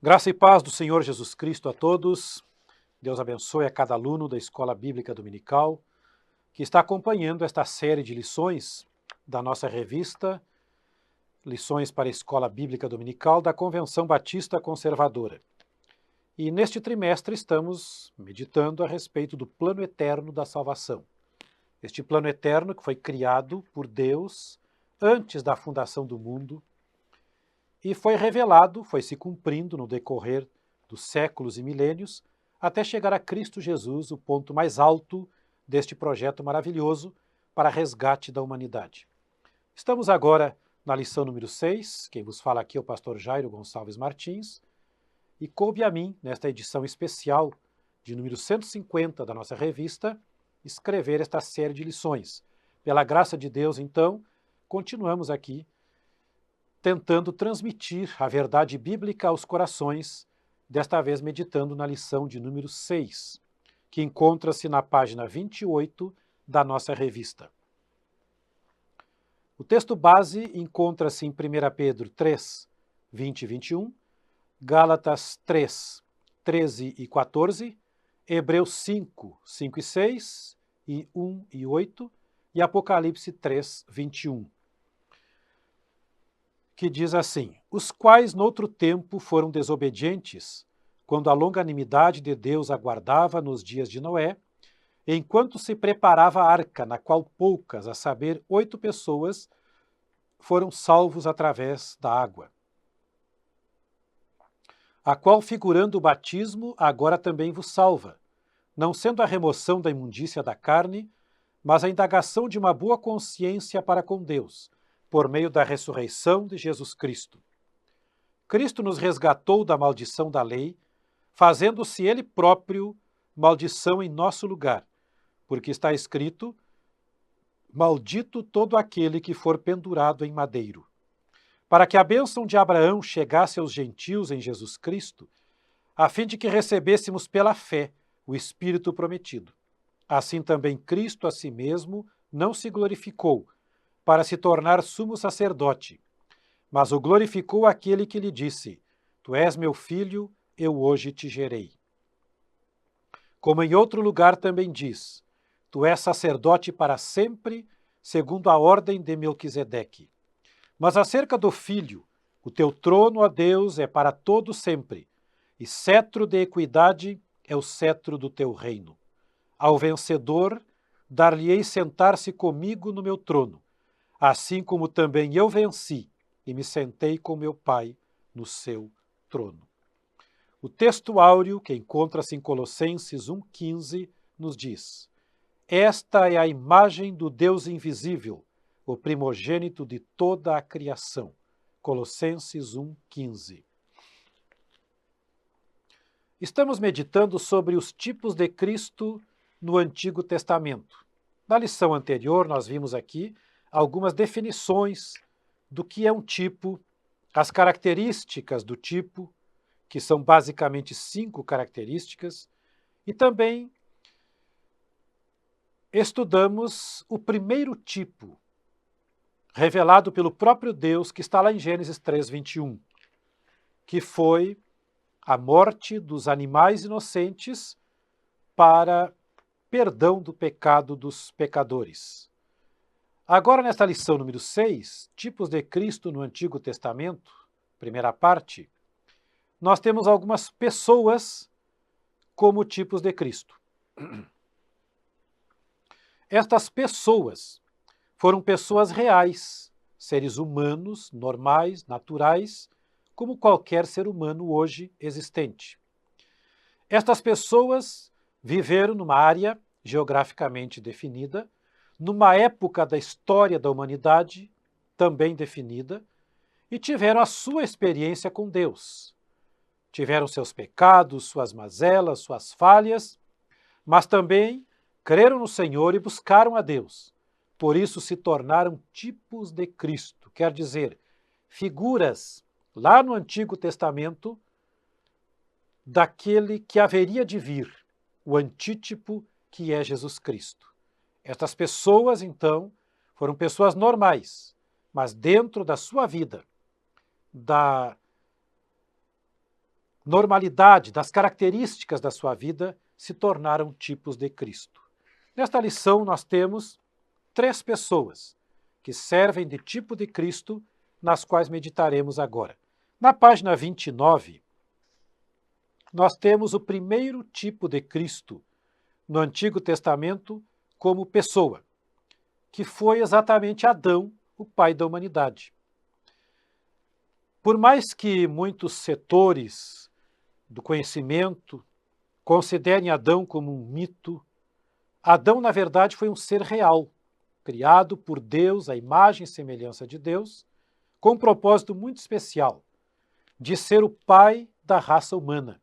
Graça e paz do Senhor Jesus Cristo a todos. Deus abençoe a cada aluno da Escola Bíblica Dominical que está acompanhando esta série de lições da nossa revista Lições para a Escola Bíblica Dominical da Convenção Batista Conservadora. E neste trimestre estamos meditando a respeito do plano eterno da salvação. Este plano eterno que foi criado por Deus antes da fundação do mundo e foi revelado, foi se cumprindo no decorrer dos séculos e milênios, até chegar a Cristo Jesus, o ponto mais alto deste projeto maravilhoso para resgate da humanidade. Estamos agora na lição número 6, quem vos fala aqui é o pastor Jairo Gonçalves Martins, e coube a mim, nesta edição especial de número 150 da nossa revista, escrever esta série de lições. Pela graça de Deus, então, continuamos aqui tentando transmitir a verdade bíblica aos corações, desta vez meditando na lição de número 6, que encontra-se na página 28 da nossa revista. O texto base encontra-se em 1 Pedro 3, 20 e 21, Gálatas 3, 13 e 14, Hebreus 5, 5 e 6, e 1 e 8, e Apocalipse 3, 21. Que diz assim: os quais noutro tempo foram desobedientes, quando a longanimidade de Deus aguardava nos dias de Noé, enquanto se preparava a arca, na qual poucas, a saber, 8 pessoas, foram salvos através da água. A qual, figurando o batismo, agora também vos salva, não sendo a remoção da imundícia da carne, mas a indagação de uma boa consciência para com Deus, por meio da ressurreição de Jesus Cristo. Cristo nos resgatou da maldição da lei, fazendo-se Ele próprio maldição em nosso lugar, porque está escrito: maldito todo aquele que for pendurado em madeiro. Para que a bênção de Abraão chegasse aos gentios em Jesus Cristo, a fim de que recebêssemos pela fé o Espírito prometido. Assim também Cristo a si mesmo não se glorificou, para se tornar sumo sacerdote, mas o glorificou aquele que lhe disse: tu és meu filho, eu hoje te gerei. Como em outro lugar também diz: tu és sacerdote para sempre, segundo a ordem de Melquisedeque. Mas acerca do Filho, o teu trono, ó Deus, é para todo sempre, e cetro de equidade é o cetro do teu reino. Ao vencedor, dar-lhe-ei sentar-se comigo no meu trono, assim como também eu venci e me sentei com meu Pai no seu trono. O texto áureo, que encontra-se em Colossenses 1,15, nos diz: esta é a imagem do Deus invisível, o primogênito de toda a criação. Colossenses 1,15. Estamos meditando sobre os tipos de Cristo no Antigo Testamento. Na lição anterior, nós vimos aqui algumas definições do que é um tipo, as características do tipo, que são basicamente 5 características, e também estudamos o primeiro tipo, revelado pelo próprio Deus, que está lá em Gênesis 3, 21, que foi a morte dos animais inocentes para perdão do pecado dos pecadores. Agora, nesta lição número 6, tipos de Cristo no Antigo Testamento, primeira parte, nós temos algumas pessoas como tipos de Cristo. Estas pessoas foram pessoas reais, seres humanos, normais, naturais, como qualquer ser humano hoje existente. Estas pessoas viveram numa área geograficamente definida, numa época da história da humanidade também definida, e tiveram a sua experiência com Deus. Tiveram seus pecados, suas mazelas, suas falhas, mas também creram no Senhor e buscaram a Deus. Por isso se tornaram tipos de Cristo, quer dizer, figuras lá no Antigo Testamento daquele que haveria de vir, o antítipo que é Jesus Cristo. Estas pessoas, então, foram pessoas normais, mas dentro da sua vida, normalidade, das características da sua vida, se tornaram tipos de Cristo. Nesta lição nós temos 3 pessoas que servem de tipo de Cristo, nas quais meditaremos agora. Na página 29, nós temos o primeiro tipo de Cristo no Antigo Testamento como pessoa, que foi exatamente Adão, o pai da humanidade. Por mais que muitos setores do conhecimento considerem Adão como um mito, Adão, na verdade, foi um ser real, criado por Deus, à imagem e semelhança de Deus, com um propósito muito especial, de ser o pai da raça humana.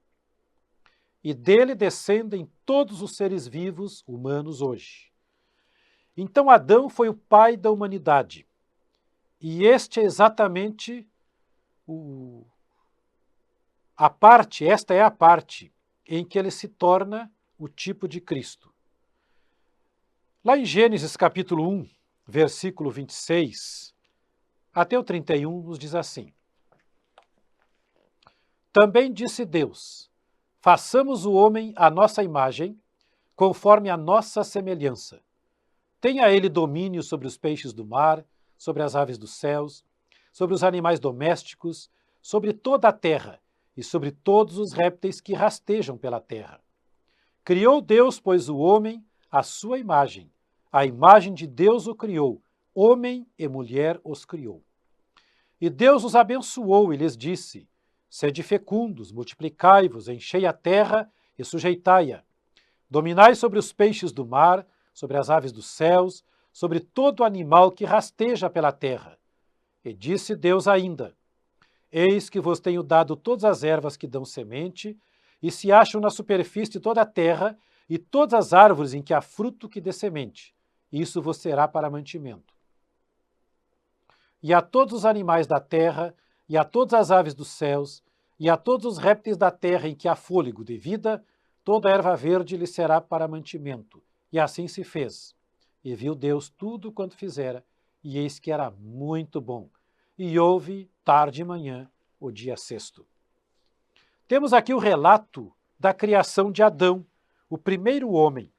E dele descendem todos os seres vivos humanos hoje. Então Adão foi o pai da humanidade. E este é exatamente esta é a parte em que ele se torna o tipo de Cristo. Lá em Gênesis capítulo 1, versículo 26, até o 31, nos diz assim: Também disse Deus, façamos o homem à nossa imagem, conforme a nossa semelhança. Tenha ele domínio sobre os peixes do mar, sobre as aves dos céus, sobre os animais domésticos, sobre toda a terra e sobre todos os répteis que rastejam pela terra. Criou Deus, pois, o homem à sua imagem. A imagem de Deus o criou, homem e mulher os criou. E Deus os abençoou e lhes disse: Sede fecundos, multiplicai-vos, enchei a terra e sujeitai-a. Dominai sobre os peixes do mar, sobre as aves dos céus, sobre todo animal que rasteja pela terra. E disse Deus ainda: Eis que vos tenho dado todas as ervas que dão semente, e se acham na superfície de toda a terra, e todas as árvores em que há fruto que dê semente. Isso vos será para mantimento. E a todos os animais da terra, e a todas as aves dos céus, e a todos os répteis da terra em que há fôlego de vida, toda a erva verde lhe será para mantimento. E assim se fez. E viu Deus tudo quanto fizera, e eis que era muito bom. E houve, tarde e manhã, o dia sexto. Temos aqui o relato da criação de Adão, o primeiro homem.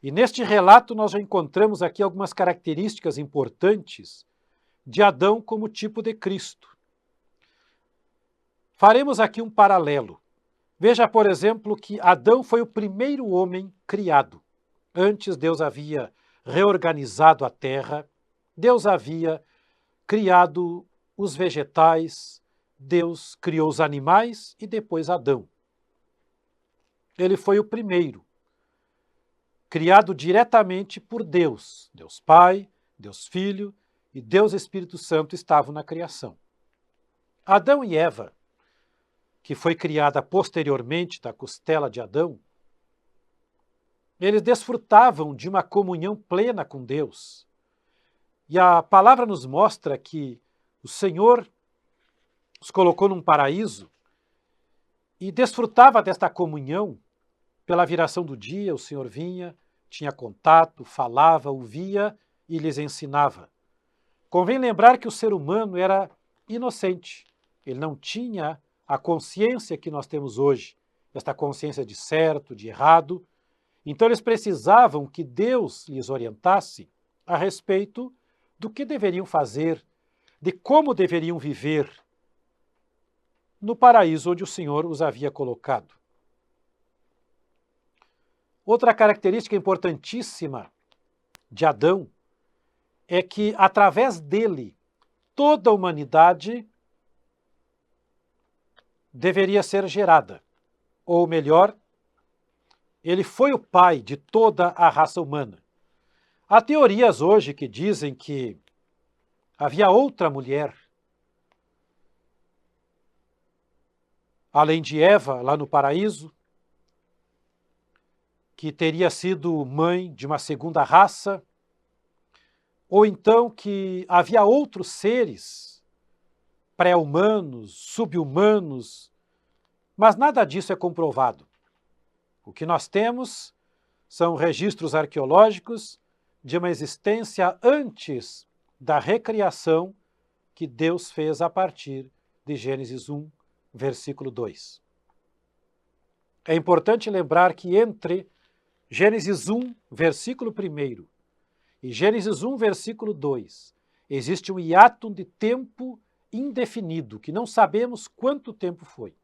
E neste relato nós já encontramos aqui algumas características importantes de Adão como tipo de Cristo. Faremos aqui um paralelo. Veja, por exemplo, que Adão foi o primeiro homem criado. Antes Deus havia reorganizado a terra, Deus havia criado os vegetais, Deus criou os animais e depois Adão. Ele foi o primeiro, criado diretamente por Deus. Deus Pai, Deus Filho e Deus Espírito Santo estavam na criação. Adão e Eva, que foi criada posteriormente da costela de Adão, eles desfrutavam de uma comunhão plena com Deus. E a palavra nos mostra que o Senhor os colocou num paraíso e desfrutava desta comunhão. Pela viração do dia, o Senhor vinha, tinha contato, falava, ouvia e lhes ensinava. Convém lembrar que o ser humano era inocente. Ele não tinha a consciência que nós temos hoje, esta consciência de certo, de errado. Então eles precisavam que Deus lhes orientasse a respeito do que deveriam fazer, de como deveriam viver no paraíso onde o Senhor os havia colocado. Outra característica importantíssima de Adão é que, através dele, toda a humanidade deveria ser gerada. Ou melhor, ele foi o pai de toda a raça humana. Há teorias hoje que dizem que havia outra mulher, além de Eva, lá no paraíso, que teria sido mãe de uma segunda raça, ou então que havia outros seres pré-humanos, sub-humanos, mas nada disso é comprovado. O que nós temos são registros arqueológicos de uma existência antes da recriação que Deus fez a partir de Gênesis 1, versículo 2. É importante lembrar que entre Gênesis 1, versículo 1, e Gênesis 1, versículo 2, existe um hiato de tempo indefinido, que não sabemos quanto tempo foi.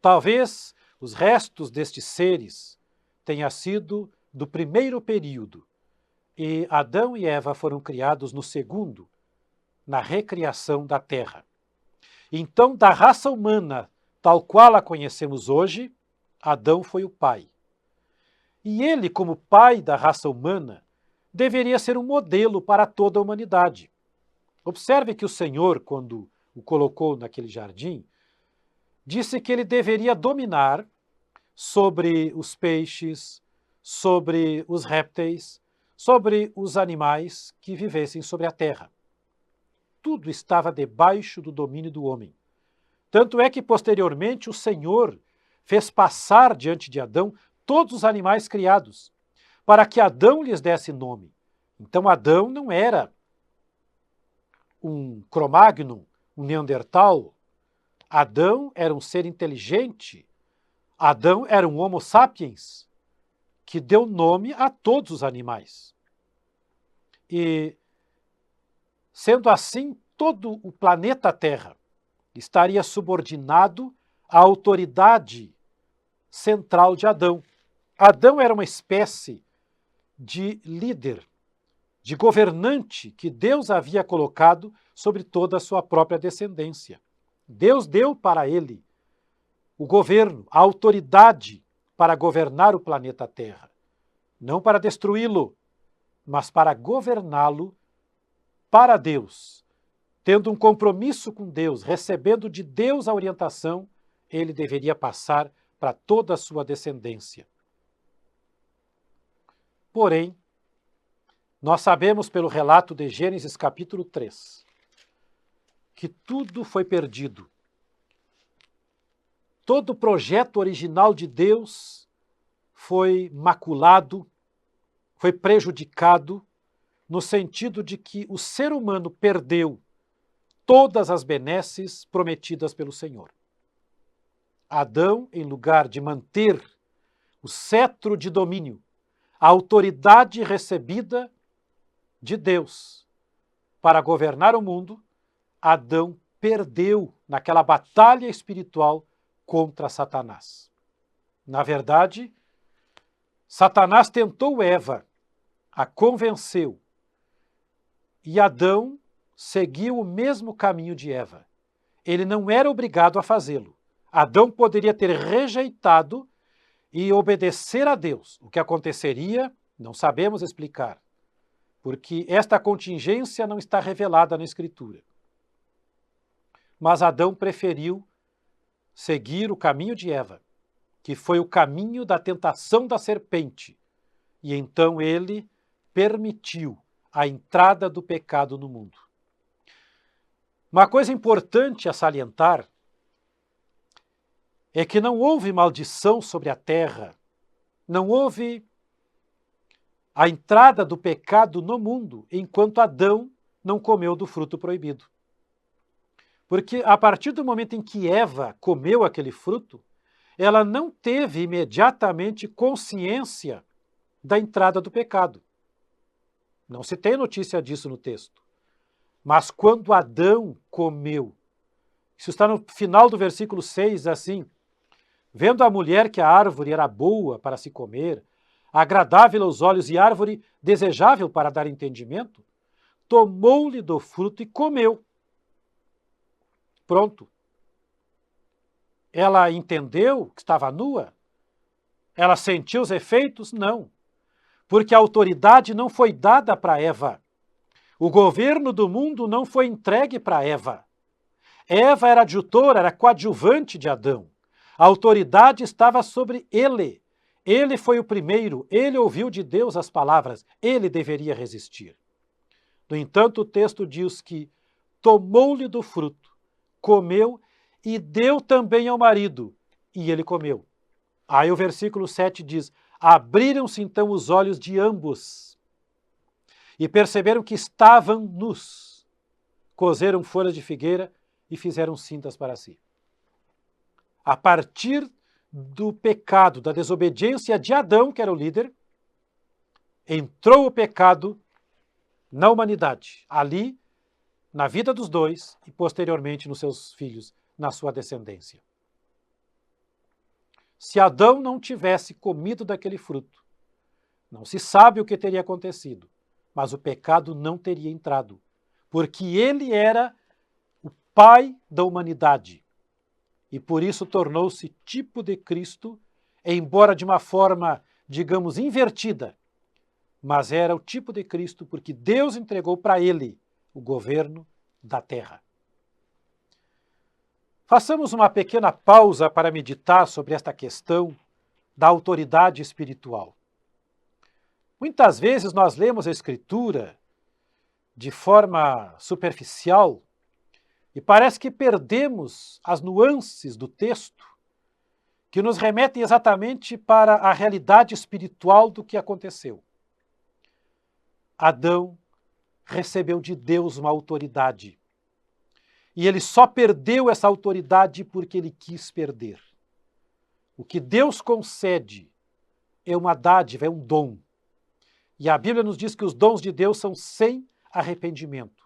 Talvez os restos destes seres tenha sido do primeiro período, e Adão e Eva foram criados no segundo, na recriação da Terra. Então, da raça humana, tal qual a conhecemos hoje, Adão foi o pai. E ele, como pai da raça humana, deveria ser um modelo para toda a humanidade. Observe que o Senhor, quando o colocou naquele jardim, disse que ele deveria dominar sobre os peixes, sobre os répteis, sobre os animais que vivessem sobre a terra. Tudo estava debaixo do domínio do homem. Tanto é que, posteriormente, o Senhor fez passar diante de Adão todos os animais criados, para que Adão lhes desse nome. Então, Adão não era um Cro-Magnon, um Neandertal. Adão era um ser inteligente. Adão era um Homo sapiens, que deu nome a todos os animais. E, sendo assim, todo o planeta Terra estaria subordinado à autoridade central de Adão. Adão era uma espécie de líder, de governante que Deus havia colocado sobre toda a sua própria descendência. Deus deu para ele o governo, a autoridade para governar o planeta Terra. Não para destruí-lo, mas para governá-lo para Deus. Tendo um compromisso com Deus, recebendo de Deus a orientação, ele deveria passar para toda a sua descendência. Porém, nós sabemos pelo relato de Gênesis capítulo 3, que tudo foi perdido. Todo o projeto original de Deus foi maculado, foi prejudicado, no sentido de que o ser humano perdeu todas as benesses prometidas pelo Senhor. Adão, em lugar de manter o cetro de domínio, a autoridade recebida de Deus para governar o mundo, Adão perdeu naquela batalha espiritual contra Satanás. Na verdade, Satanás tentou Eva, a convenceu, e Adão seguiu o mesmo caminho de Eva. Ele não era obrigado a fazê-lo. Adão poderia ter rejeitado e obedecer a Deus. O que aconteceria, não sabemos explicar, porque esta contingência não está revelada na Escritura. Mas Adão preferiu seguir o caminho de Eva, que foi o caminho da tentação da serpente, e então ele permitiu a entrada do pecado no mundo. Uma coisa importante a salientar é que não houve maldição sobre a terra, não houve a entrada do pecado no mundo enquanto Adão não comeu do fruto proibido. Porque a partir do momento em que Eva comeu aquele fruto, ela não teve imediatamente consciência da entrada do pecado. Não se tem notícia disso no texto. Mas quando Adão comeu, isso está no final do versículo 6, assim: vendo a mulher que a árvore era boa para se comer, agradável aos olhos e árvore desejável para dar entendimento, tomou-lhe do fruto e comeu. Pronto. Ela entendeu que estava nua? Ela sentiu os efeitos? Não. Porque a autoridade não foi dada para Eva. O governo do mundo não foi entregue para Eva. Eva era adjutora, era coadjuvante de Adão. A autoridade estava sobre ele. Ele foi o primeiro, ele ouviu de Deus as palavras, ele deveria resistir. No entanto, o texto diz que tomou-lhe do fruto, comeu e deu também ao marido, e ele comeu. Aí o versículo 7 diz: abriram-se então os olhos de ambos e perceberam que estavam nus. Coseram folhas de figueira e fizeram cintas para si. A partir do pecado, da desobediência de Adão, que era o líder, entrou o pecado na humanidade, ali, na vida dos dois e posteriormente nos seus filhos, na sua descendência. Se Adão não tivesse comido daquele fruto, não se sabe o que teria acontecido, mas o pecado não teria entrado, porque ele era o pai da humanidade e por isso tornou-se tipo de Cristo, embora de uma forma, digamos, invertida, mas era o tipo de Cristo porque Deus entregou para ele o governo da terra. Façamos uma pequena pausa para meditar sobre esta questão da autoridade espiritual. Muitas vezes nós lemos a Escritura de forma superficial e parece que perdemos as nuances do texto que nos remetem exatamente para a realidade espiritual do que aconteceu. Adão recebeu de Deus uma autoridade. E ele só perdeu essa autoridade porque ele quis perder. O que Deus concede é uma dádiva, é um dom. E a Bíblia nos diz que os dons de Deus são sem arrependimento.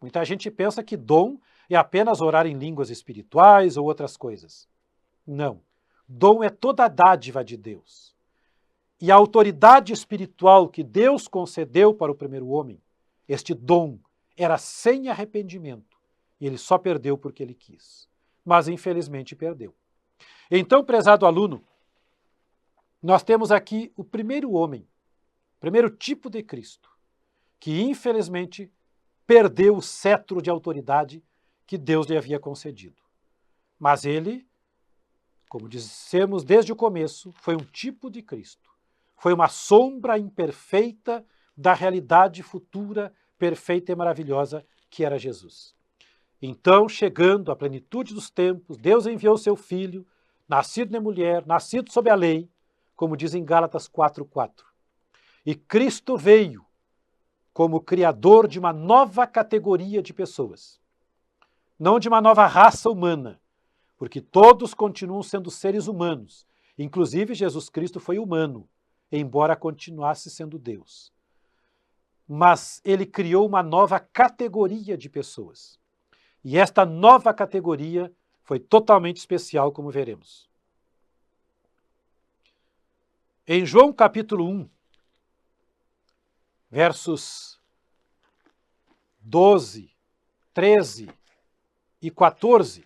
Muita gente pensa que dom é apenas orar em línguas espirituais ou outras coisas. Não. Dom é toda a dádiva de Deus. E a autoridade espiritual que Deus concedeu para o primeiro homem, este dom, era sem arrependimento. E ele só perdeu porque ele quis. Mas, infelizmente, perdeu. Então, prezado aluno, nós temos aqui o primeiro homem, o primeiro tipo de Cristo, que, infelizmente, perdeu o cetro de autoridade que Deus lhe havia concedido. Mas ele, como dissemos desde o começo, foi um tipo de Cristo. Foi uma sombra imperfeita da realidade futura, perfeita e maravilhosa que era Jesus. Então, chegando à plenitude dos tempos, Deus enviou seu Filho, nascido de mulher, nascido sob a lei, como diz em Gálatas 4:4. E Cristo veio como criador de uma nova categoria de pessoas, não de uma nova raça humana, porque todos continuam sendo seres humanos. Inclusive, Jesus Cristo foi humano, embora continuasse sendo Deus. Mas ele criou uma nova categoria de pessoas. E esta nova categoria foi totalmente especial, como veremos. Em João capítulo 1, versos 12, 13 e 14,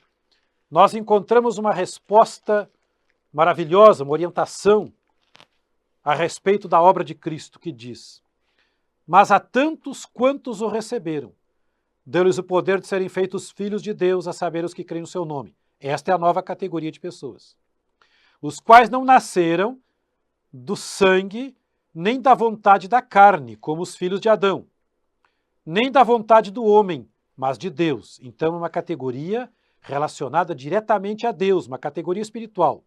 nós encontramos uma resposta maravilhosa, uma orientação a respeito da obra de Cristo, que diz: mas a tantos quantos o receberam, deu-lhes o poder de serem feitos filhos de Deus, a saber, os que creem no seu nome. Esta é a nova categoria de pessoas. Os quais não nasceram do sangue, nem da vontade da carne, como os filhos de Adão, nem da vontade do homem, mas de Deus. Então é uma categoria relacionada diretamente a Deus, uma categoria espiritual.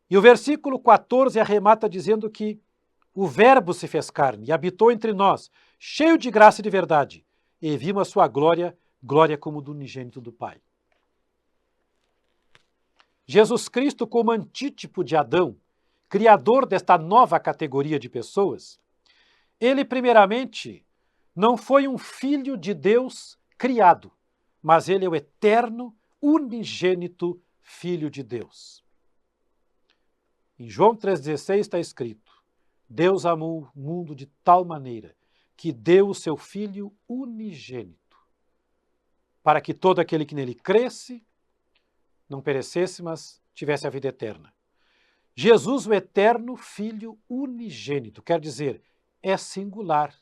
E o versículo 14 arremata dizendo que o Verbo se fez carne e habitou entre nós, cheio de graça e de verdade, e vimos a sua glória, glória como do unigênito do Pai. Jesus Cristo, como antítipo de Adão, criador desta nova categoria de pessoas, ele primeiramente não foi um filho de Deus criado, mas ele é o eterno, unigênito Filho de Deus. Em João 3,16 está escrito: Deus amou o mundo de tal maneira que deu o seu Filho unigênito, para que todo aquele que nele cresce não perecesse, mas tivesse a vida eterna. Jesus, o eterno Filho unigênito, quer dizer, é singular.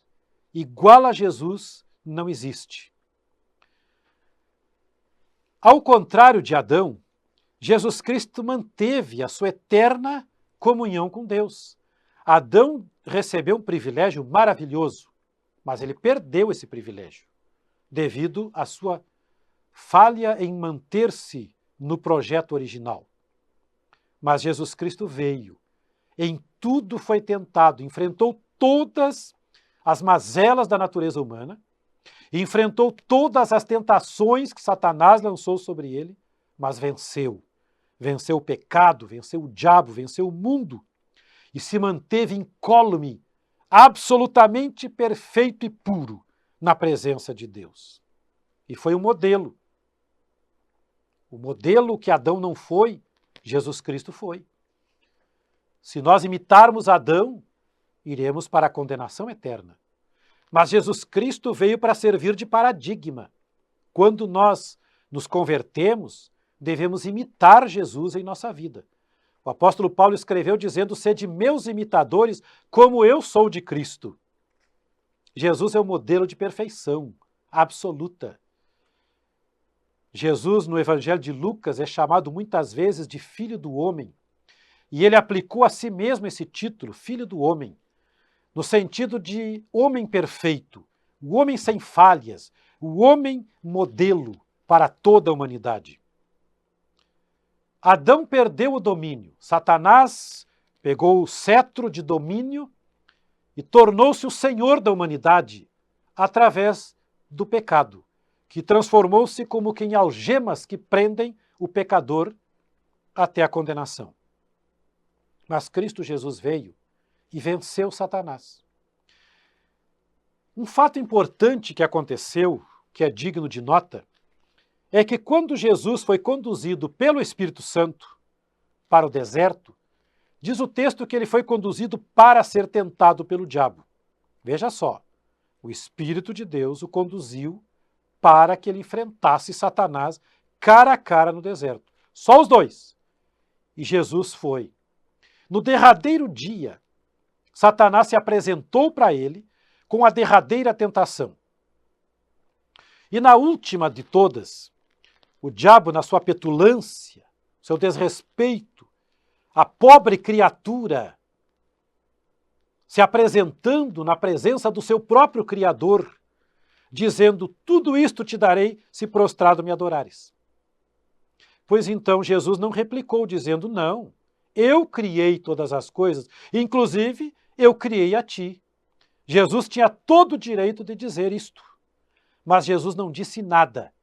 Igual a Jesus não existe. Ao contrário de Adão, Jesus Cristo manteve a sua eterna comunhão com Deus. Adão recebeu um privilégio maravilhoso, mas ele perdeu esse privilégio devido à sua falha em manter-se no projeto original. Mas Jesus Cristo veio, em tudo foi tentado, enfrentou todas as mazelas da natureza humana, enfrentou todas as tentações que Satanás lançou sobre ele, mas venceu. venceu o pecado, venceu o diabo, venceu o mundo e se manteve incólume, absolutamente perfeito e puro na presença de Deus. E foi um modelo. O modelo que Adão não foi, Jesus Cristo foi. Se nós imitarmos Adão, iremos para a condenação eterna. Mas Jesus Cristo veio para servir de paradigma. Quando nós nos convertemos, devemos imitar Jesus em nossa vida. O apóstolo Paulo escreveu dizendo: sede meus imitadores, como eu sou de Cristo. Jesus é o modelo de perfeição absoluta. Jesus, no Evangelho de Lucas, é chamado muitas vezes de Filho do Homem. E ele aplicou a si mesmo esse título, Filho do Homem, no sentido de homem perfeito, o homem sem falhas, o homem modelo para toda a humanidade. Adão perdeu o domínio. Satanás pegou o cetro de domínio e tornou-se o senhor da humanidade através do pecado, que transformou-se como que em algemas que prendem o pecador até a condenação. Mas Cristo Jesus veio e venceu Satanás. Um fato importante que aconteceu, que é digno de nota, é que quando Jesus foi conduzido pelo Espírito Santo para o deserto, diz o texto que ele foi conduzido para ser tentado pelo diabo. Veja só, o Espírito de Deus o conduziu para que ele enfrentasse Satanás cara a cara no deserto. Só os dois. E Jesus foi. No derradeiro dia, Satanás se apresentou para ele com a derradeira tentação. E na última de todas, o diabo, na sua petulância, seu desrespeito, a pobre criatura se apresentando na presença do seu próprio Criador, dizendo: tudo isto te darei se prostrado me adorares. Pois então Jesus não replicou, dizendo: não, eu criei todas as coisas, inclusive eu criei a ti. Jesus tinha todo o direito de dizer isto, mas Jesus não disse nada.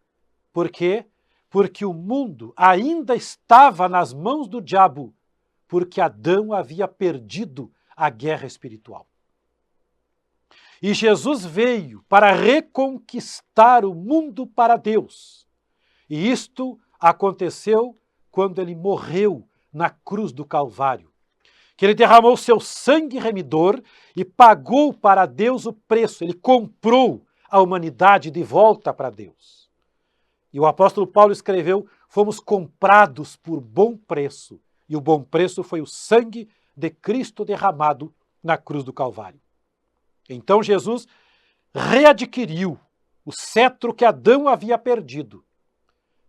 Por quê? Porque o mundo ainda estava nas mãos do diabo, porque Adão havia perdido a guerra espiritual. E Jesus veio para reconquistar o mundo para Deus. E isto aconteceu quando ele morreu na cruz do Calvário, que ele derramou seu sangue remidor e pagou para Deus o preço. Ele comprou a humanidade de volta para Deus. E o apóstolo Paulo escreveu: fomos comprados por bom preço. E o bom preço foi o sangue de Cristo derramado na cruz do Calvário. Então Jesus readquiriu o cetro que Adão havia perdido.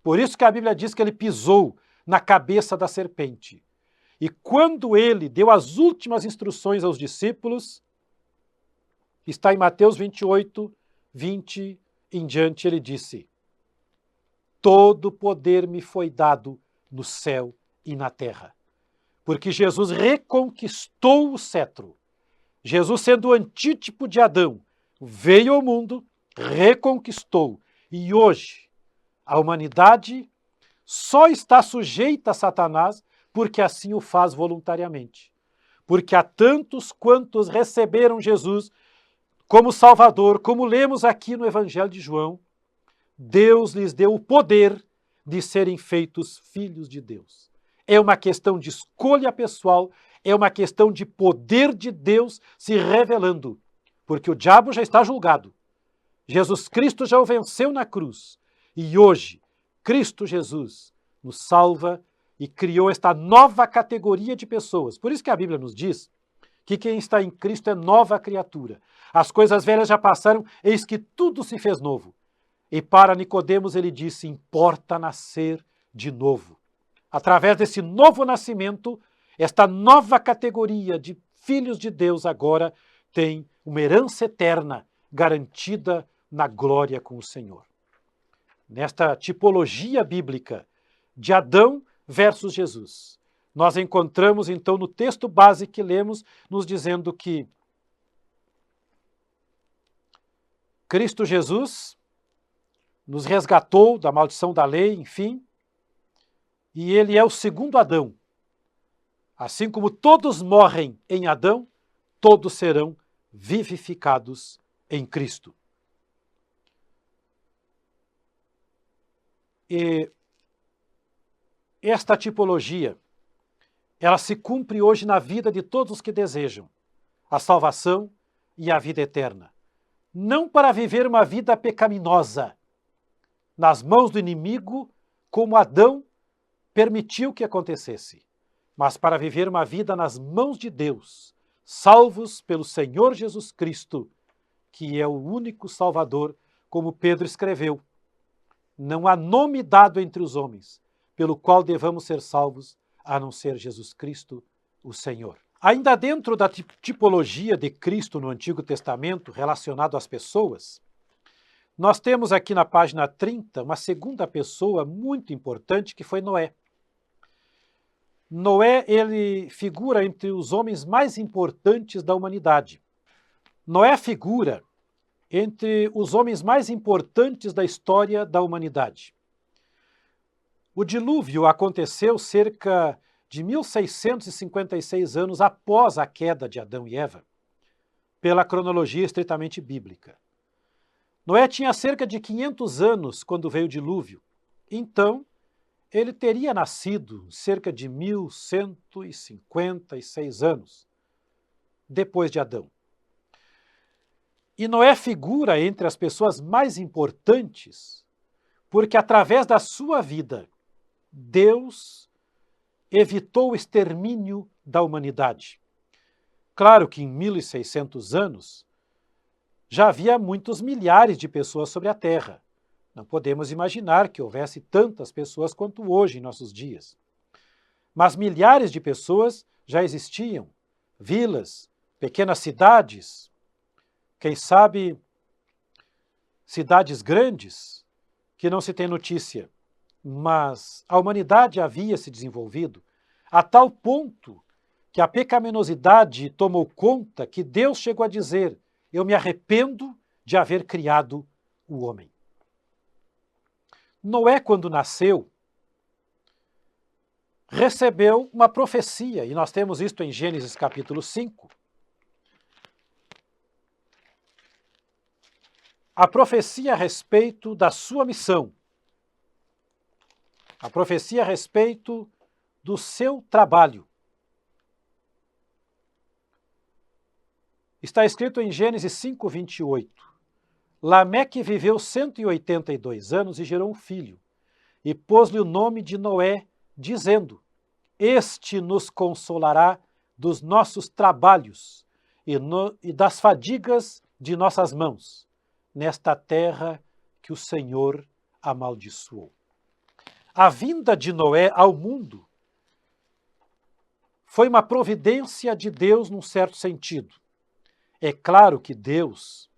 Por isso que a Bíblia diz que ele pisou na cabeça da serpente. E quando ele deu as últimas instruções aos discípulos, está em Mateus 28, 20 em diante, ele disse: todo poder me foi dado no céu e na terra. Porque Jesus reconquistou o cetro. Jesus, sendo o antítipo de Adão, veio ao mundo, reconquistou. E hoje, a humanidade só está sujeita a Satanás porque assim o faz voluntariamente. Porque há tantos quantos receberam Jesus como Salvador, como lemos aqui no Evangelho de João, Deus lhes deu o poder de serem feitos filhos de Deus. É uma questão de escolha pessoal, é uma questão de poder de Deus se revelando, porque o diabo já está julgado. Jesus Cristo já o venceu na cruz. E hoje, Cristo Jesus nos salva e criou esta nova categoria de pessoas. Por isso que a Bíblia nos diz que quem está em Cristo é nova criatura. As coisas velhas já passaram, eis que tudo se fez novo. E para Nicodemos ele disse: importa nascer de novo. Através desse novo nascimento, esta nova categoria de filhos de Deus agora tem uma herança eterna garantida na glória com o Senhor. Nesta tipologia bíblica de Adão versus Jesus, nós encontramos então no texto base que lemos, nos dizendo que Cristo Jesus nos resgatou da maldição da lei, enfim, e ele é o segundo Adão. Assim como todos morrem em Adão, todos serão vivificados em Cristo. E esta tipologia, ela se cumpre hoje na vida de todos os que desejam a salvação e a vida eterna. Não para viver uma vida pecaminosa, nas mãos do inimigo, como Adão permitiu que acontecesse, mas para viver uma vida nas mãos de Deus, salvos pelo Senhor Jesus Cristo, que é o único Salvador, como Pedro escreveu. Não há nome dado entre os homens pelo qual devamos ser salvos, a não ser Jesus Cristo, o Senhor. Ainda dentro da tipologia de Cristo no Antigo Testamento, relacionado às pessoas, nós temos aqui na página 30 uma segunda pessoa muito importante, que foi Noé. Noé, ele figura entre os homens mais importantes da humanidade. Noé figura entre os homens mais importantes da história da humanidade. O dilúvio aconteceu cerca de 1656 anos após a queda de Adão e Eva, pela cronologia estritamente bíblica. Noé tinha cerca de 500 anos quando veio o dilúvio, então ele teria nascido cerca de 1156 anos depois de Adão. E Noé figura entre as pessoas mais importantes, porque através da sua vida, Deus evitou o extermínio da humanidade. Claro que em 1600 anos já havia muitos milhares de pessoas sobre a Terra. Não podemos imaginar que houvesse tantas pessoas quanto hoje em nossos dias. Mas milhares de pessoas já existiam, vilas, pequenas cidades, quem sabe cidades grandes que não se tem notícia. Mas a humanidade havia se desenvolvido a tal ponto que a pecaminosidade tomou conta que Deus chegou a dizer: eu me arrependo de haver criado o homem. Noé, quando nasceu, recebeu uma profecia, e nós temos isto em Gênesis capítulo 5. A profecia a respeito da sua missão. A profecia a respeito do seu trabalho. Está escrito em Gênesis 5, 28. Lameque viveu 182 anos e gerou um filho, e pôs-lhe o nome de Noé, dizendo: este nos consolará dos nossos trabalhos e das fadigas de nossas mãos, nesta terra que o Senhor amaldiçoou. A vinda de Noé ao mundo foi uma providência de Deus num certo sentido. É claro que Deus,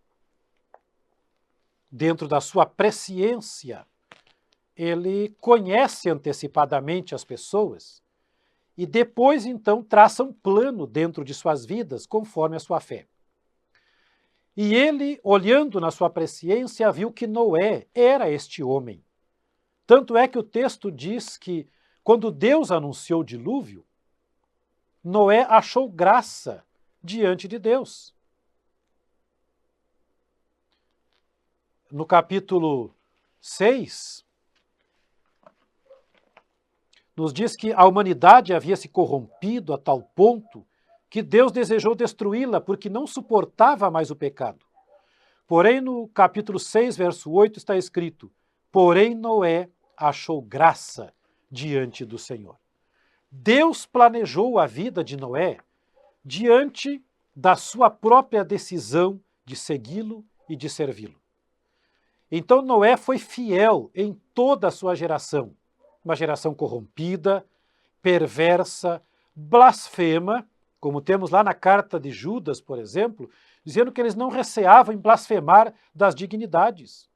dentro da sua presciência, ele conhece antecipadamente as pessoas e depois, então, traça um plano dentro de suas vidas conforme a sua fé. E ele, olhando na sua presciência, viu que Noé era este homem. Tanto é que o texto diz que, quando Deus anunciou o dilúvio, Noé achou graça diante de Deus. No capítulo 6, nos diz que a humanidade havia se corrompido a tal ponto que Deus desejou destruí-la porque não suportava mais o pecado. Porém, no capítulo 6, verso 8, está escrito: porém Noé achou graça diante do Senhor. Deus planejou a vida de Noé diante da sua própria decisão de segui-lo e de servi-lo. Então Noé foi fiel em toda a sua geração, uma geração corrompida, perversa, blasfema, como temos lá na carta de Judas, por exemplo, dizendo que eles não receavam em blasfemar das dignidades.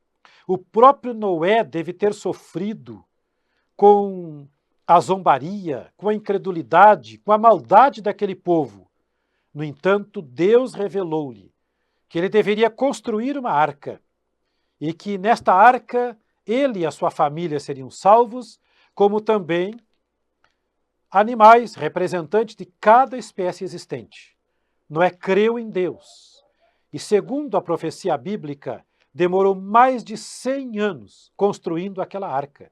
O próprio Noé deve ter sofrido com a zombaria, com a incredulidade, com a maldade daquele povo. No entanto, Deus revelou-lhe que ele deveria construir uma arca e que nesta arca ele e a sua família seriam salvos, como também animais representantes de cada espécie existente. Noé creu em Deus e, segundo a profecia bíblica, demorou mais de 100 anos construindo aquela arca.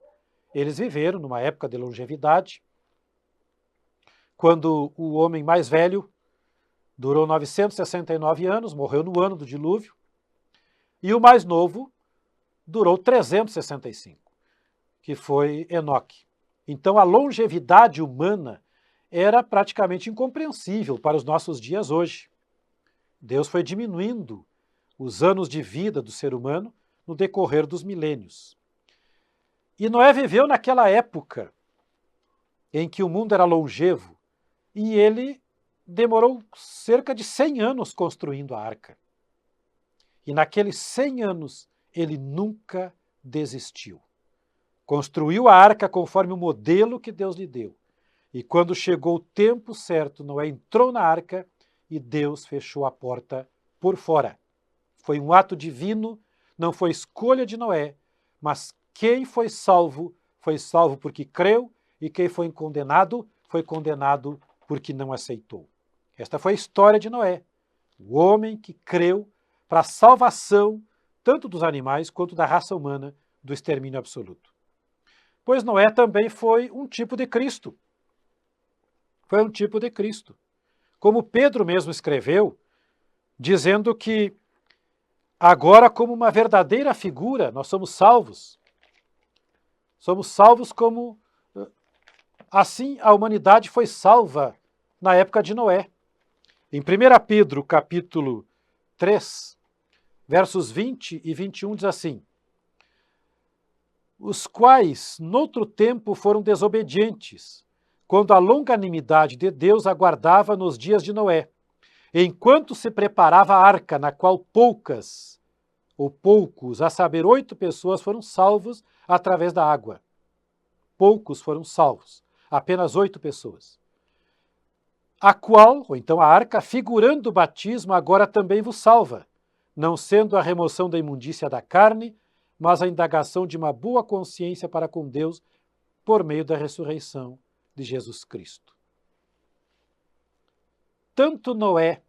Eles viveram numa época de longevidade, quando o homem mais velho durou 969 anos, morreu no ano do dilúvio, e o mais novo durou 365, que foi Enoque. Então a longevidade humana era praticamente incompreensível para os nossos dias hoje. Deus foi diminuindo os anos de vida do ser humano no decorrer dos milênios. E Noé viveu naquela época em que o mundo era longevo e ele demorou cerca de 100 anos construindo a arca. E naqueles 100 anos ele nunca desistiu. Construiu a arca conforme o modelo que Deus lhe deu. E quando chegou o tempo certo, Noé entrou na arca e Deus fechou a porta por fora. Foi um ato divino, não foi escolha de Noé, mas quem foi salvo porque creu, e quem foi condenado porque não aceitou. Esta foi a história de Noé, o homem que creu para a salvação tanto dos animais quanto da raça humana do extermínio absoluto. Pois Noé também foi um tipo de Cristo. Foi um tipo de Cristo. Como Pedro mesmo escreveu, dizendo que agora, como uma verdadeira figura, nós somos salvos. Somos salvos como assim a humanidade foi salva na época de Noé. Em 1 Pedro, capítulo 3, versos 20 e 21, diz assim: os quais, noutro tempo, foram desobedientes, quando a longanimidade de Deus aguardava nos dias de Noé, enquanto se preparava a arca, na qual poucos, a saber, 8 pessoas foram salvos através da água. Poucos foram salvos, apenas 8 pessoas. A qual, ou então a arca, figurando o batismo, agora também vos salva, não sendo a remoção da imundícia da carne, mas a indagação de uma boa consciência para com Deus por meio da ressurreição de Jesus Cristo. Tanto Noé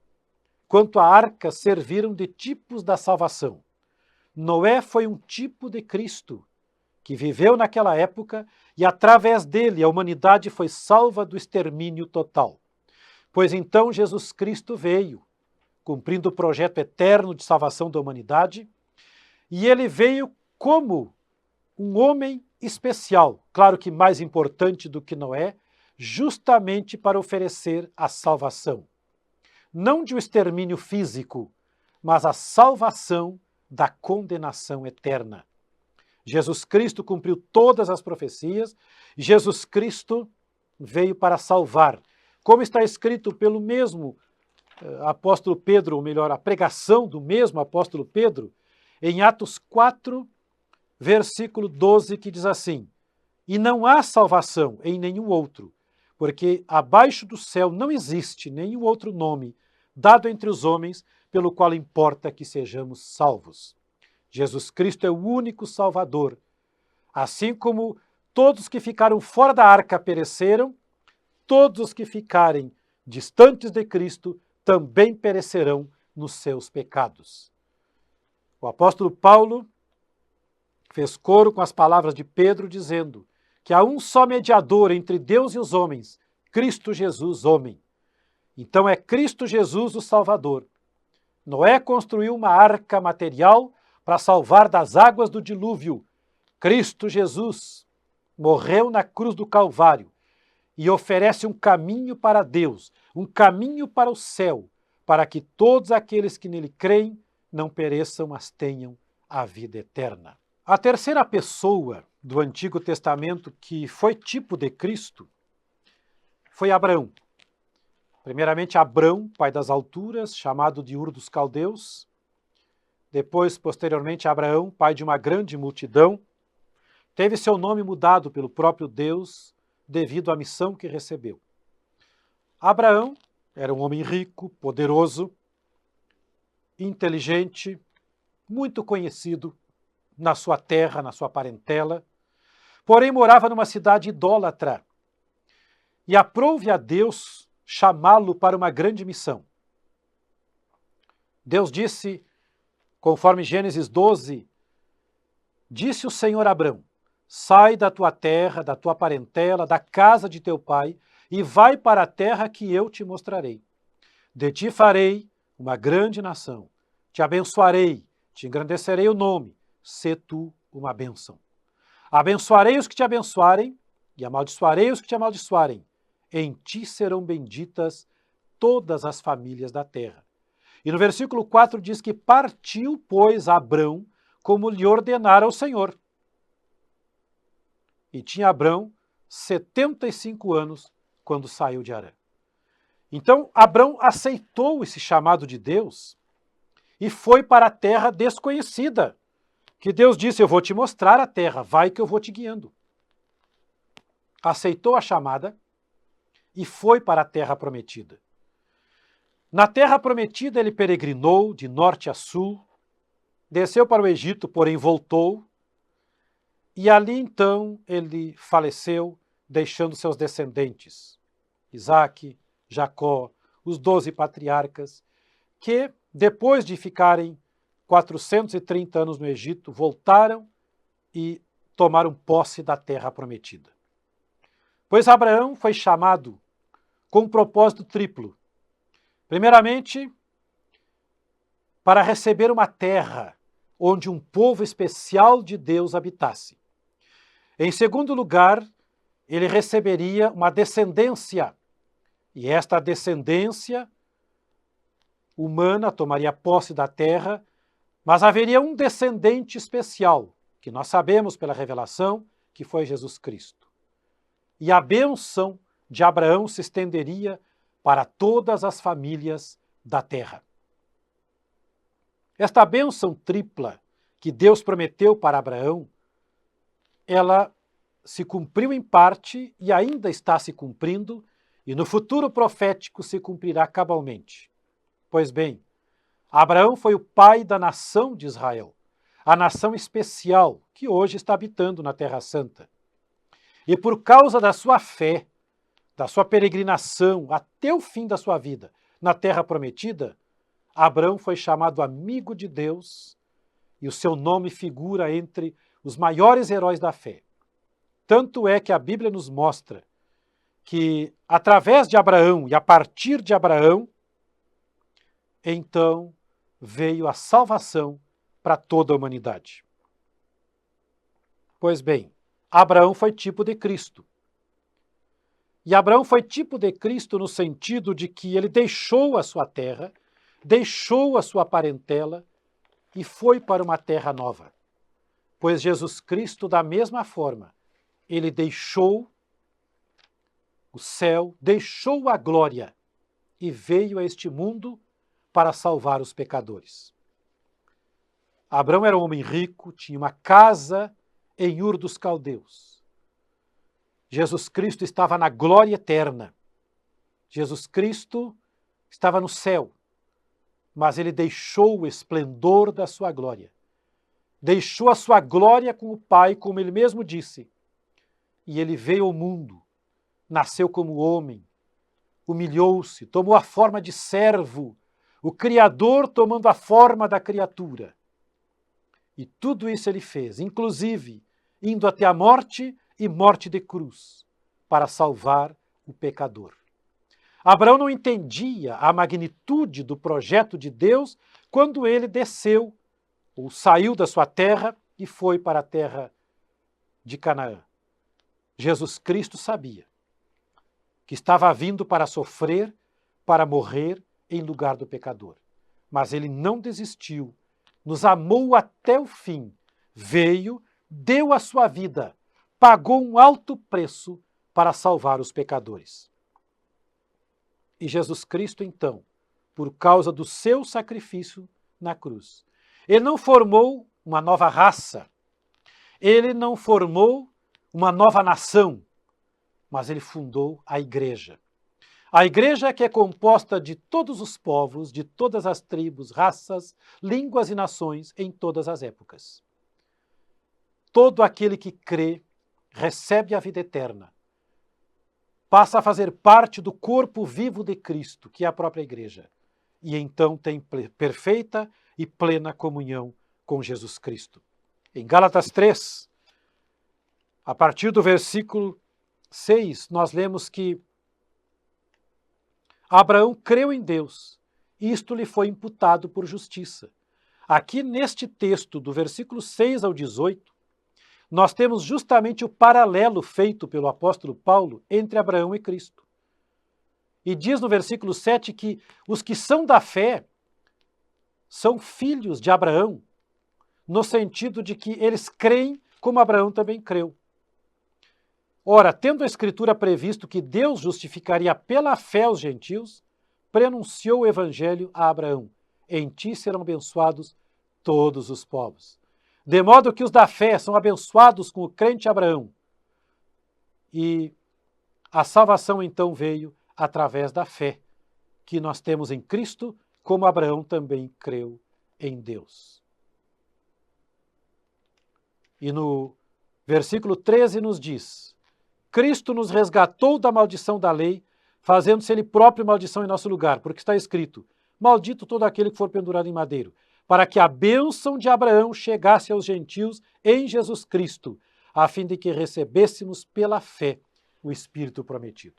quanto a arca serviram de tipos da salvação. Noé foi um tipo de Cristo, que viveu naquela época e através dele a humanidade foi salva do extermínio total. Pois então Jesus Cristo veio, cumprindo o projeto eterno de salvação da humanidade, e ele veio como um homem especial, claro que mais importante do que Noé, justamente para oferecer a salvação. Não de um extermínio físico, mas a salvação da condenação eterna. Jesus Cristo cumpriu todas as profecias, e Jesus Cristo veio para salvar. Como está escrito pelo mesmo apóstolo Pedro, ou melhor, a pregação do mesmo apóstolo Pedro, em Atos 4, versículo 12, que diz assim: e não há salvação em nenhum outro, porque abaixo do céu não existe nenhum outro nome dado entre os homens pelo qual importa que sejamos salvos. Jesus Cristo é o único Salvador. Assim como todos que ficaram fora da arca pereceram, todos os que ficarem distantes de Cristo também perecerão nos seus pecados. O apóstolo Paulo fez coro com as palavras de Pedro, dizendo que há um só mediador entre Deus e os homens, Cristo Jesus, homem. Então é Cristo Jesus o Salvador. Noé construiu uma arca material para salvar das águas do dilúvio. Cristo Jesus morreu na cruz do Calvário e oferece um caminho para Deus, um caminho para o céu, para que todos aqueles que nele creem não pereçam, mas tenham a vida eterna. A terceira pessoa do Antigo Testamento que foi tipo de Cristo foi Abraão. Primeiramente, Abrão, pai das alturas, chamado de Ur dos Caldeus. Depois, posteriormente, Abraão, pai de uma grande multidão. Teve seu nome mudado pelo próprio Deus devido à missão que recebeu. Abraão era um homem rico, poderoso, inteligente, muito conhecido na sua terra, na sua parentela, porém morava numa cidade idólatra. e aprouve a Deus chamá-lo para uma grande missão. Deus disse, conforme Gênesis 12, disse o Senhor a Abrão, sai da tua terra, da tua parentela, da casa de teu pai, e vai para a terra que eu te mostrarei. De ti farei uma grande nação, te abençoarei, te engrandecerei o nome, sê tu uma bênção. Abençoarei os que te abençoarem, e amaldiçoarei os que te amaldiçoarem. Em ti serão benditas todas as famílias da terra. E no versículo 4 diz que partiu, pois, Abrão, como lhe ordenara o Senhor. E tinha Abrão 75 anos quando saiu de Harã. Então, Abrão aceitou esse chamado de Deus e foi para a terra desconhecida, que Deus disse, eu vou te mostrar a terra, vai que eu vou te guiando. Aceitou a chamada e foi para a terra prometida. Na terra prometida ele peregrinou de norte a sul, desceu para o Egito, porém voltou, e ali então ele faleceu, deixando seus descendentes, Isaque, Jacó, os 12 patriarcas, que depois de ficarem 430 anos no Egito, voltaram e tomaram posse da terra prometida. Pois Abraão foi chamado com um propósito triplo. Primeiramente, para receber uma terra onde um povo especial de Deus habitasse. Em segundo lugar, ele receberia uma descendência, e esta descendência humana tomaria posse da terra, mas haveria um descendente especial, que nós sabemos pela revelação, que foi Jesus Cristo. E a bênção de Abraão se estenderia para todas as famílias da terra. Esta bênção tripla que Deus prometeu para Abraão, ela se cumpriu em parte e ainda está se cumprindo, e no futuro profético se cumprirá cabalmente. Pois bem, Abraão foi o pai da nação de Israel, a nação especial que hoje está habitando na Terra Santa. E por causa da sua fé, da sua peregrinação até o fim da sua vida na Terra Prometida, Abraão foi chamado amigo de Deus e o seu nome figura entre os maiores heróis da fé. Tanto é que a Bíblia nos mostra que, através de Abraão e a partir de Abraão, então veio a salvação para toda a humanidade. Pois bem, Abraão foi tipo de Cristo. E Abraão foi tipo de Cristo no sentido de que ele deixou a sua terra, deixou a sua parentela e foi para uma terra nova. Pois Jesus Cristo, da mesma forma, ele deixou o céu, deixou a glória e veio a este mundo para salvar os pecadores. Abraão era um homem rico, tinha uma casa em Ur dos Caldeus. Jesus Cristo estava na glória eterna. Jesus Cristo estava no céu, mas ele deixou o esplendor da sua glória. Deixou a sua glória com o Pai, como ele mesmo disse. E ele veio ao mundo, nasceu como homem, humilhou-se, tomou a forma de servo, o Criador tomando a forma da criatura. E tudo isso ele fez, inclusive indo até a morte e morte de cruz, para salvar o pecador. Abraão não entendia a magnitude do projeto de Deus quando ele desceu, ou saiu da sua terra e foi para a terra de Canaã. Jesus Cristo sabia que estava vindo para sofrer, para morrer em lugar do pecador. Mas ele não desistiu, nos amou até o fim, veio, deu a sua vida, pagou um alto preço para salvar os pecadores. E Jesus Cristo, então, por causa do seu sacrifício na cruz, ele não formou uma nova raça, ele não formou uma nova nação, mas ele fundou a igreja. A igreja que é composta de todos os povos, de todas as tribos, raças, línguas e nações em todas as épocas. Todo aquele que crê recebe a vida eterna. passa a fazer parte do corpo vivo de Cristo, que é a própria igreja. E então tem perfeita e plena comunhão com Jesus Cristo. Em Gálatas 3, a partir do versículo 6, nós lemos que Abraão creu em Deus, e isto lhe foi imputado por justiça. Aqui neste texto, do versículo 6 ao 18, nós temos justamente o paralelo feito pelo apóstolo Paulo entre Abraão e Cristo. E diz no versículo 7 que os que são da fé são filhos de Abraão, no sentido de que eles creem como Abraão também creu. Ora, tendo a Escritura previsto que Deus justificaria pela fé os gentios, prenunciou o Evangelho a Abraão: em ti serão abençoados todos os povos. De modo que os da fé são abençoados com o crente Abraão. E a salvação então veio através da fé que nós temos em Cristo, como Abraão também creu em Deus. E no versículo 13 nos diz: Cristo nos resgatou da maldição da lei, fazendo-se ele próprio maldição em nosso lugar, porque está escrito: maldito todo aquele que for pendurado em madeiro, para que a bênção de Abraão chegasse aos gentios em Jesus Cristo, a fim de que recebêssemos pela fé o Espírito prometido.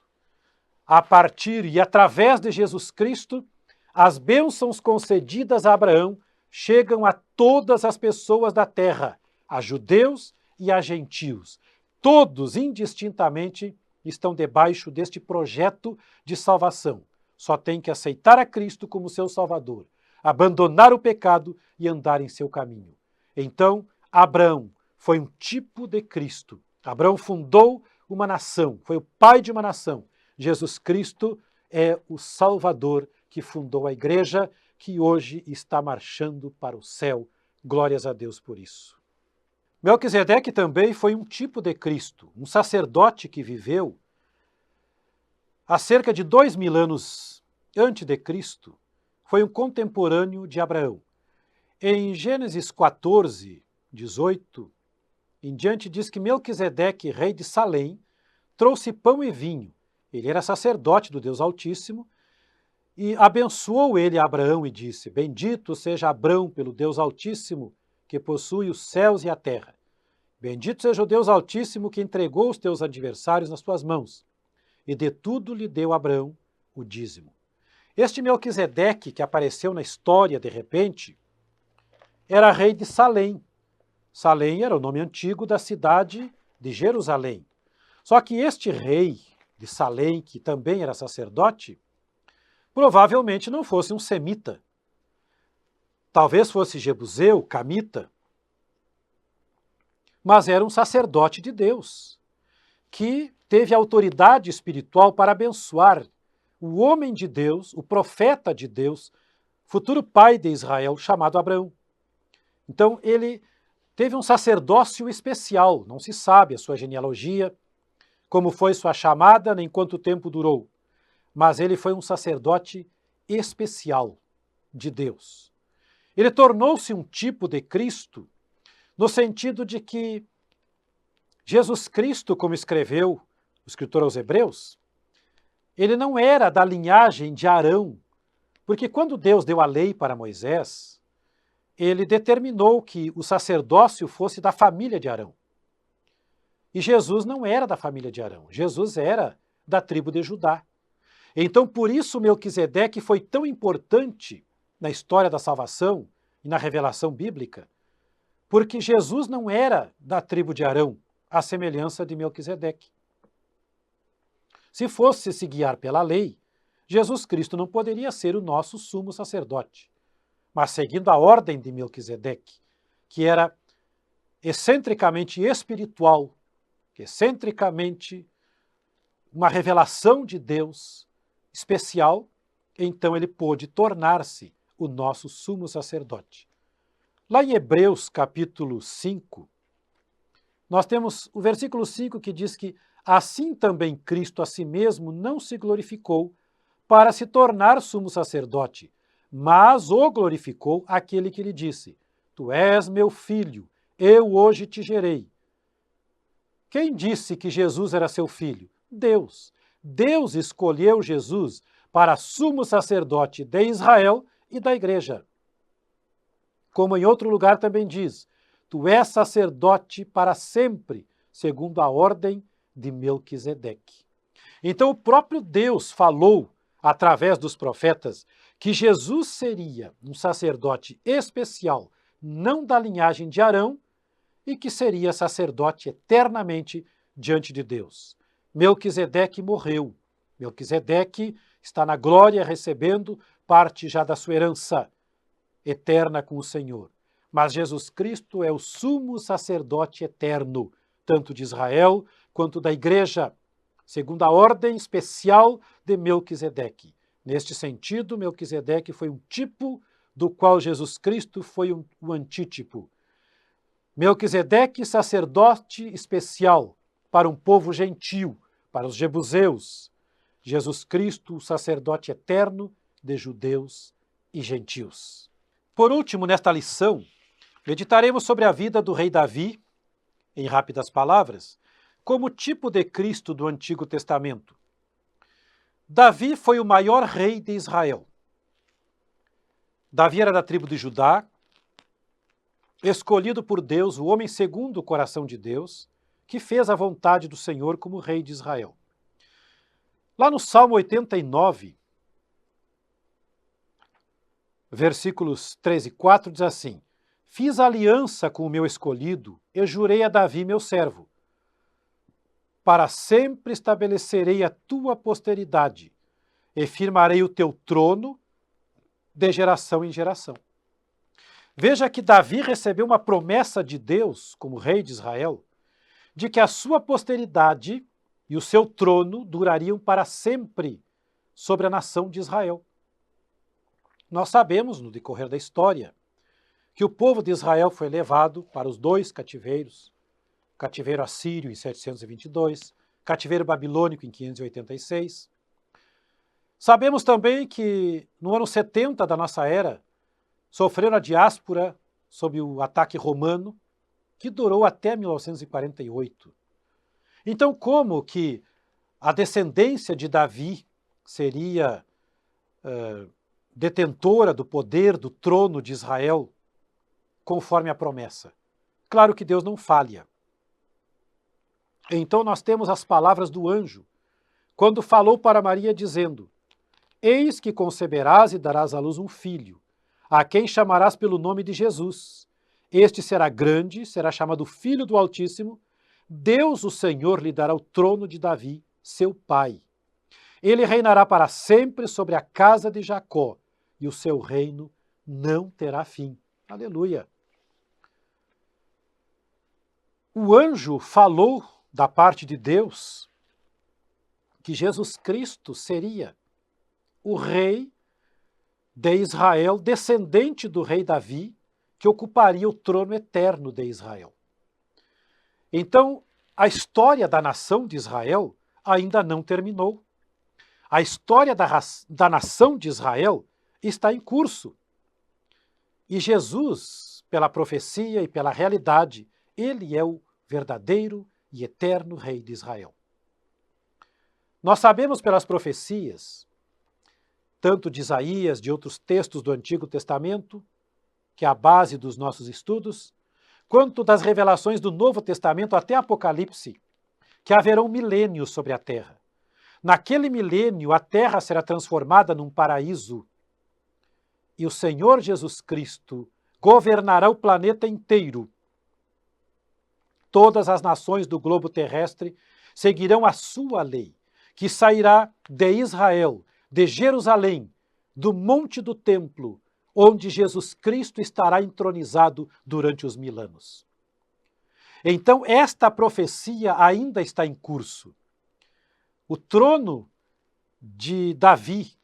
A partir e através de Jesus Cristo, as bênçãos concedidas a Abraão chegam a todas as pessoas da terra, a judeus e a gentios. Todos, indistintamente, estão debaixo deste projeto de salvação. Só tem que aceitar a Cristo como seu Salvador, abandonar o pecado e andar em seu caminho. Então, Abraão foi um tipo de Cristo. Abraão fundou uma nação, foi o pai de uma nação. Jesus Cristo é o Salvador que fundou a igreja, que hoje está marchando para o céu. Glórias a Deus por isso. Melquisedeque também foi um tipo de Cristo, um sacerdote que viveu há cerca de 2000 anos antes de Cristo. Foi um contemporâneo de Abraão. Em Gênesis 14, 18, em diante diz que Melquisedeque, rei de Salém, trouxe pão e vinho. Ele era sacerdote do Deus Altíssimo e abençoou ele a Abraão e disse: bendito seja Abraão pelo Deus Altíssimo, que possui os céus e a terra. Bendito seja o Deus Altíssimo que entregou os teus adversários nas tuas mãos. E de tudo lhe deu Abraão o dízimo. Este Melquisedeque, que apareceu na história de repente, era rei de Salém. Salém era o nome antigo da cidade de Jerusalém. Só que este rei de Salém, que também era sacerdote, provavelmente não fosse um semita. Talvez fosse jebuseu, camita, mas era um sacerdote de Deus, que teve autoridade espiritual para abençoar o homem de Deus, o profeta de Deus, futuro pai de Israel, chamado Abraão. Então ele teve um sacerdócio especial, não se sabe a sua genealogia, como foi sua chamada, nem quanto tempo durou, mas ele foi um sacerdote especial de Deus. Ele tornou-se um tipo de Cristo, no sentido de que Jesus Cristo, como escreveu o escritor aos Hebreus, ele não era da linhagem de Arão, porque quando Deus deu a lei para Moisés, ele determinou que o sacerdócio fosse da família de Arão. E Jesus não era da família de Arão, Jesus era da tribo de Judá. Então, por isso, Melquisedeque foi tão importante na história da salvação e na revelação bíblica, porque Jesus não era da tribo de Arão, à semelhança de Melquisedeque. Se fosse se guiar pela lei, Jesus Cristo não poderia ser o nosso sumo sacerdote. Mas seguindo a ordem de Melquisedeque, que era excentricamente espiritual, excentricamente uma revelação de Deus especial, então ele pôde tornar-se o nosso sumo sacerdote. Lá em Hebreus capítulo 5, nós temos o versículo 5 que diz que assim também Cristo a si mesmo não se glorificou para se tornar sumo sacerdote, mas o glorificou aquele que lhe disse: Tu és meu filho, eu hoje te gerei. Quem disse que Jesus era seu filho? Deus. Deus escolheu Jesus para sumo sacerdote de Israel e da igreja. Como em outro lugar também diz, tu és sacerdote para sempre, segundo a ordem de Melquisedeque. Então o próprio Deus falou, através dos profetas, que Jesus seria um sacerdote especial, não da linhagem de Arão, e que seria sacerdote eternamente diante de Deus. Melquisedeque morreu. Melquisedeque está na glória recebendo parte já da sua herança eterna com o Senhor. Mas Jesus Cristo é o sumo sacerdote eterno, tanto de Israel quanto da igreja, segundo a ordem especial de Melquisedeque. Neste sentido, Melquisedeque foi um tipo do qual Jesus Cristo foi o antítipo. Melquisedeque, sacerdote especial para um povo gentil, para os jebuseus. Jesus Cristo, o sacerdote eterno de judeus e gentios. Por último, nesta lição, meditaremos sobre a vida do rei Davi, em rápidas palavras, como tipo de Cristo do Antigo Testamento. Davi foi o maior rei de Israel. Davi era da tribo de Judá, escolhido por Deus, o homem segundo o coração de Deus, que fez a vontade do Senhor como rei de Israel. Lá no Salmo 89, versículos 3 e 4, diz assim: Fiz aliança com o meu escolhido e jurei a Davi, meu servo. Para sempre estabelecerei a tua posteridade e firmarei o teu trono de geração em geração. Veja que Davi recebeu uma promessa de Deus, como rei de Israel, de que a sua posteridade e o seu trono durariam para sempre sobre a nação de Israel. Nós sabemos, no decorrer da história, que o povo de Israel foi levado para os dois cativeiros, cativeiro assírio em 722, cativeiro babilônico em 586. Sabemos também que no ano 70 da nossa era, sofreram a diáspora sob o ataque romano, que durou até 1948. Então, como que a descendência de Davi seria detentora do poder, do trono de Israel, conforme a promessa? Claro que Deus não falha. Então nós temos as palavras do anjo, quando falou para Maria dizendo: Eis que conceberás e darás à luz um filho, a quem chamarás pelo nome de Jesus. Este será grande, será chamado Filho do Altíssimo. Deus, o Senhor, lhe dará o trono de Davi, seu pai. Ele reinará para sempre sobre a casa de Jacó, e o seu reino não terá fim. Aleluia! O anjo falou da parte de Deus que Jesus Cristo seria o rei de Israel, descendente do rei Davi, que ocuparia o trono eterno de Israel. Então, a história da nação de Israel ainda não terminou. A história da nação de Israel está em curso. E Jesus, pela profecia e pela realidade, ele é o verdadeiro e eterno rei de Israel. Nós sabemos pelas profecias, tanto de Isaías, de outros textos do Antigo Testamento, que é a base dos nossos estudos, quanto das revelações do Novo Testamento até Apocalipse, que haverá um milênio sobre a Terra. Naquele milênio, a Terra será transformada num paraíso e o Senhor Jesus Cristo governará o planeta inteiro. Todas as nações do globo terrestre seguirão a sua lei, que sairá de Israel, de Jerusalém, do monte do templo, onde Jesus Cristo estará entronizado durante os 1000 anos. Então, esta profecia ainda está em curso. O trono de Davi,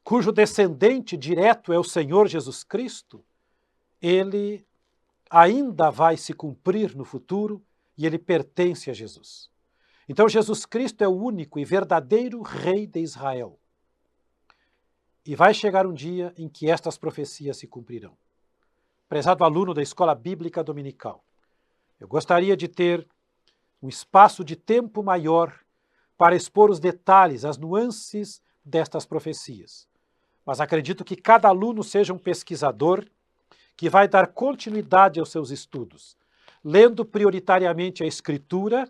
cujo descendente direto é o Senhor Jesus Cristo, ele ainda vai se cumprir no futuro e ele pertence a Jesus. Então, Jesus Cristo é o único e verdadeiro rei de Israel. E vai chegar um dia em que estas profecias se cumprirão. Prezado aluno da Escola Bíblica Dominical, eu gostaria de ter um espaço de tempo maior para expor os detalhes, as nuances destas profecias. Mas acredito que cada aluno seja um pesquisador que vai dar continuidade aos seus estudos, lendo prioritariamente a Escritura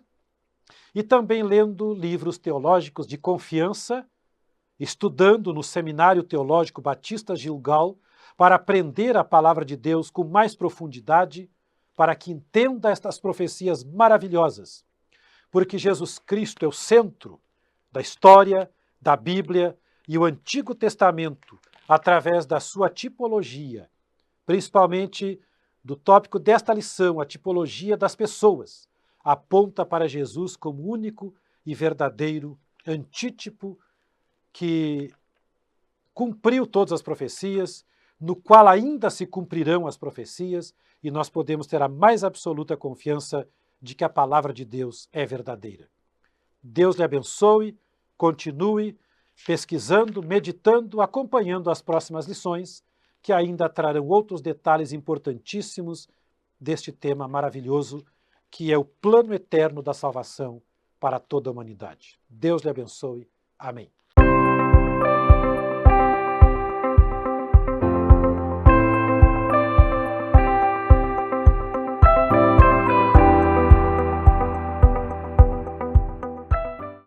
e também lendo livros teológicos de confiança, estudando no Seminário Teológico Batista Gilgal para aprender a palavra de Deus com mais profundidade, para que entenda estas profecias maravilhosas, porque Jesus Cristo é o centro da história, da Bíblia e o Antigo Testamento, através da sua tipologia, principalmente do tópico desta lição, a tipologia das pessoas, aponta para Jesus como único e verdadeiro antítipo que cumpriu todas as profecias, no qual ainda se cumprirão as profecias, e nós podemos ter a mais absoluta confiança de que a palavra de Deus é verdadeira. Deus lhe abençoe, continue pesquisando, meditando, acompanhando as próximas lições, que ainda trarão outros detalhes importantíssimos deste tema maravilhoso, que é o plano eterno da salvação para toda a humanidade. Deus lhe abençoe. Amém.